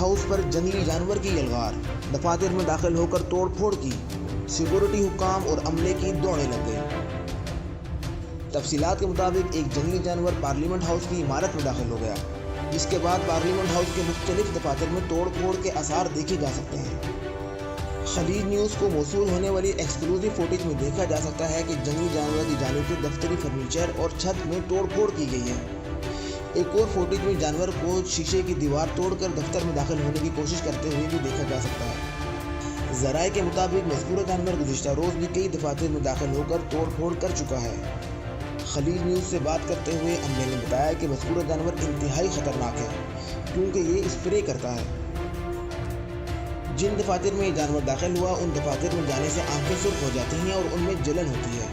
House پر جنگلی جانور کی یلغار، دفاتر میں داخل ہو کر توڑ پھوڑ کی، سیکورٹی حکام اور عملے کی دوڑیں لگ گئی۔ تفصیلات کے مطابق ایک جنگلی جانور پارلیمنٹ ہاؤس کی عمارت میں داخل ہو گیا، جس کے بعد پارلیمنٹ ہاؤس کے مختلف دفاتر میں توڑ پھوڑ کے آثار دیکھے جا سکتے ہیں۔ خلیج نیوز کو موصول ہونے والی ایکسکلوزیو فوٹیج میں دیکھا جا سکتا ہے کہ جنگلی جانور کی جانب سے دفتری فرنیچر اور چھت میں توڑ پھوڑ کی گئی ہے۔ ایک اور فوٹیج میں جانور کو شیشے کی دیوار توڑ کر دفتر میں داخل ہونے کی کوشش کرتے ہوئے بھی دیکھا جا سکتا ہے۔ ذرائع کے مطابق مذکورہ جانور گزشتہ روز بھی کئی دفاتر میں داخل ہو کر توڑ پھوڑ کر چکا ہے۔ خلیج نیوز سے بات کرتے ہوئے عملے نے بتایا کہ مذکورہ جانور انتہائی خطرناک ہے، کیونکہ یہ اسپرے کرتا ہے۔ جن دفاتر میں یہ جانور داخل ہوا، ان دفاتر میں جانے سے آنکھیں سرخ ہو جاتی ہیں اور ان میں جلن ہوتی ہے۔